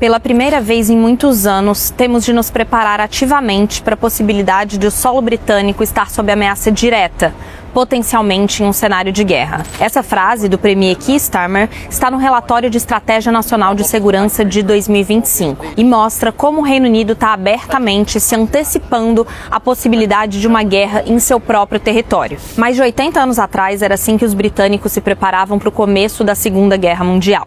Pela primeira vez em muitos anos, temos de nos preparar ativamente para a possibilidade de o solo britânico estar sob ameaça direta, potencialmente em um cenário de guerra. Essa frase do premier Keir Starmer está no relatório de Estratégia Nacional de Segurança de 2025 e mostra como o Reino Unido está abertamente se antecipando à possibilidade de uma guerra em seu próprio território. Mais de 80 anos atrás, era assim que os britânicos se preparavam para o começo da Segunda Guerra Mundial.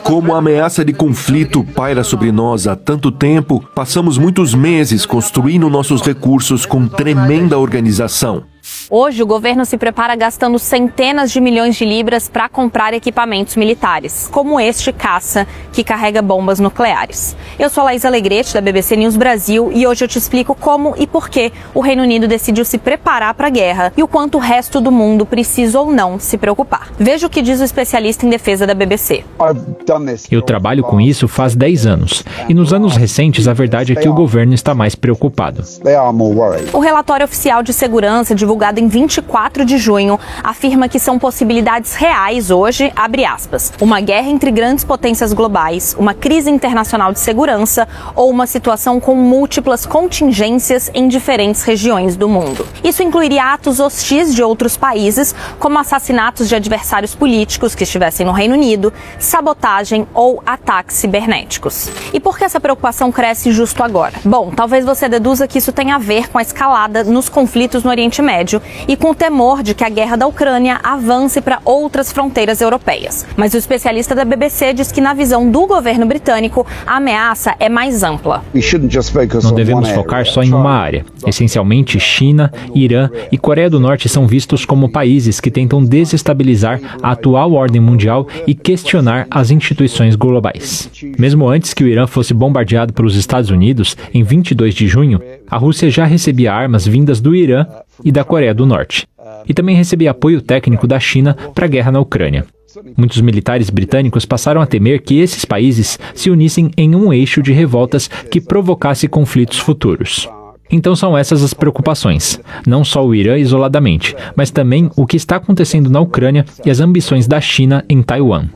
Como a ameaça de conflito paira sobre nós há tanto tempo, passamos muitos meses construindo nossos recursos com tremenda organização. Hoje, o governo se prepara gastando centenas de milhões de libras para comprar equipamentos militares, como este caça, que carrega bombas nucleares. Eu sou a Laís Alegrete, da BBC News Brasil, e hoje eu te explico como e por que o Reino Unido decidiu se preparar para a guerra e o quanto o resto do mundo precisa ou não se preocupar. Veja o que diz o especialista em defesa da BBC. Eu trabalho com isso faz 10 anos, e nos anos recentes a verdade é que o governo está mais preocupado. O relatório oficial de segurança, divulgado em 24 de junho, afirma que são possibilidades reais hoje, abre aspas, uma guerra entre grandes potências globais, uma crise internacional de segurança ou uma situação com múltiplas contingências em diferentes regiões do mundo. Isso incluiria atos hostis de outros países, como assassinatos de adversários políticos que estivessem no Reino Unido, sabotagem ou ataques cibernéticos. E por que essa preocupação cresce justo agora? Bom, talvez você deduza que isso tem a ver com a escalada nos conflitos no Oriente Médio e com o temor de que a guerra da Ucrânia avance para outras fronteiras europeias. Mas o especialista da BBC diz que, na visão do governo britânico, a ameaça é mais ampla. Não devemos focar só em uma área. Essencialmente, China, Irã e Coreia do Norte são vistos como países que tentam desestabilizar a atual ordem mundial e questionar as instituições globais. Mesmo antes que o Irã fosse bombardeado pelos Estados Unidos, em 22 de junho, a Rússia já recebia armas vindas do Irã e da Coreia do Norte. E também recebia apoio técnico da China para a guerra na Ucrânia. Muitos militares britânicos passaram a temer que esses países se unissem em um eixo de revoltas que provocasse conflitos futuros. Então são essas as preocupações, não só o Irã isoladamente, mas também o que está acontecendo na Ucrânia e as ambições da China em Taiwan.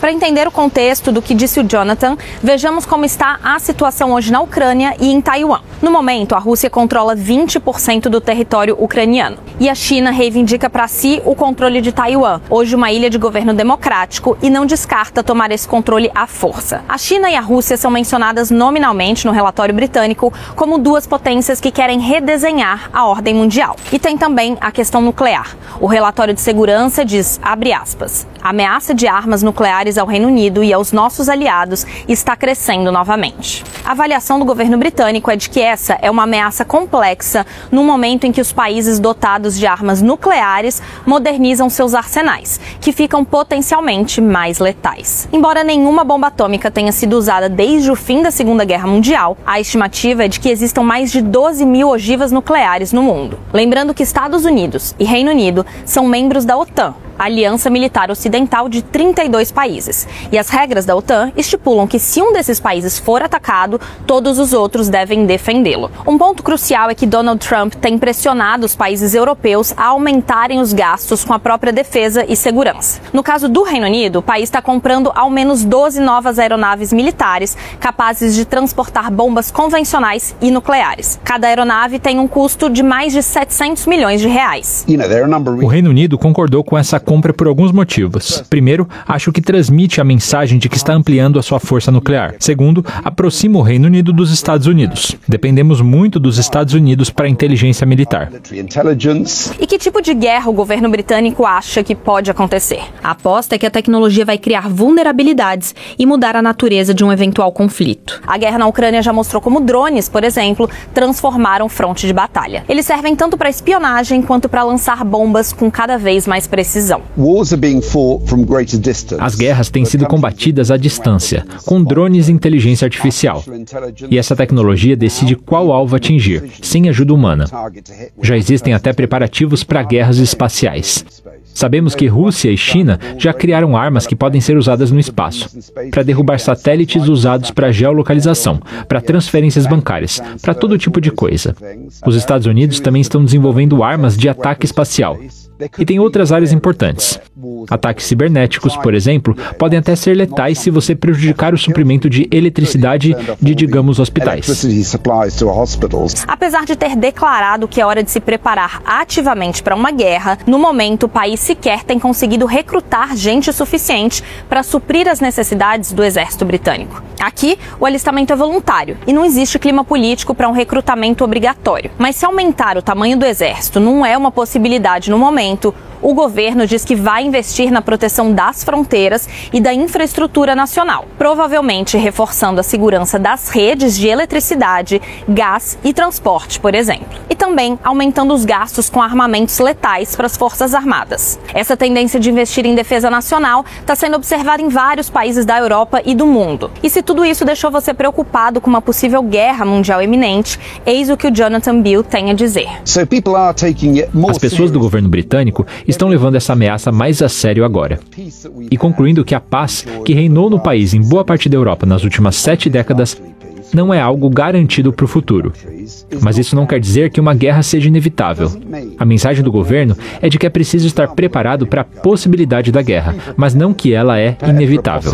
Para entender o contexto do que disse o Jonathan, vejamos como está a situação hoje na Ucrânia e em Taiwan. No momento, a Rússia controla 20% do território ucraniano e a China reivindica para si o controle de Taiwan, hoje uma ilha de governo democrático, e não descarta tomar esse controle à força. A China e a Rússia são mencionadas nominalmente no relatório britânico como duas potências que querem redesenhar a ordem mundial. E tem também a questão nuclear. O relatório de segurança diz, abre aspas, a ameaça de armas nucleares ao Reino Unido e aos nossos aliados está crescendo novamente. A avaliação do governo britânico é de que essa é uma ameaça complexa num momento em que os países dotados de armas nucleares modernizam seus arsenais, que ficam potencialmente mais letais. Embora nenhuma bomba atômica tenha sido usada desde o fim da Segunda Guerra Mundial, a estimativa é de que existam mais de 12 mil ogivas nucleares no mundo. Lembrando que Estados Unidos e Reino Unido são membros da OTAN, a aliança militar ocidental de 32 países. E as regras da OTAN estipulam que se um desses países for atacado, todos os outros devem defendê-lo. Um ponto crucial é que Donald Trump tem pressionado os países europeus a aumentarem os gastos com a própria defesa e segurança. No caso do Reino Unido, o país está comprando ao menos 12 novas aeronaves militares capazes de transportar bombas convencionais e nucleares. Cada aeronave tem um custo de mais de 700 milhões de reais. O Reino Unido concordou com essa compra por alguns motivos. Primeiro, acho que transmite a mensagem de que está ampliando a sua força nuclear. Segundo, aproxima o Reino Unido dos Estados Unidos. Dependemos muito dos Estados Unidos para a inteligência militar. E que tipo de guerra o governo britânico acha que pode acontecer? A aposta é que a tecnologia vai criar vulnerabilidades e mudar a natureza de um eventual conflito. A guerra na Ucrânia já mostrou como drones, por exemplo, transformaram fronte de batalha. Eles servem tanto para espionagem quanto para lançar bombas com cada vez mais precisão. As guerras têm sido combatidas à distância, com drones e inteligência artificial. E essa tecnologia decide qual alvo atingir, sem ajuda humana. Já existem até preparativos para guerras espaciais. Sabemos que Rússia e China já criaram armas que podem ser usadas no espaço, para derrubar satélites usados para geolocalização, para transferências bancárias, para todo tipo de coisa. Os Estados Unidos também estão desenvolvendo armas de ataque espacial. E tem outras áreas importantes. Ataques cibernéticos, por exemplo, podem até ser letais se você prejudicar o suprimento de eletricidade de, digamos, hospitais. Apesar de ter declarado que é hora de se preparar ativamente para uma guerra, no momento o país sequer tem conseguido recrutar gente suficiente para suprir as necessidades do exército britânico. Aqui, o alistamento é voluntário e não existe clima político para um recrutamento obrigatório. Mas se aumentar o tamanho do exército não é uma possibilidade no momento, o governo diz que vai investir na proteção das fronteiras e da infraestrutura nacional, provavelmente reforçando a segurança das redes de eletricidade, gás e transporte, por exemplo. E também aumentando os gastos com armamentos letais para as Forças Armadas. Essa tendência de investir em defesa nacional está sendo observada em vários países da Europa e do mundo. E se tudo isso deixou você preocupado com uma possível guerra mundial iminente, eis o que o Jonathan Beale tem a dizer. As pessoas do governo britânico estão levando essa ameaça mais a sério agora. E concluindo que a paz que reinou no país em boa parte da Europa nas últimas 7 décadas não é algo garantido para o futuro. Mas isso não quer dizer que uma guerra seja inevitável. A mensagem do governo é de que é preciso estar preparado para a possibilidade da guerra, mas não que ela é inevitável.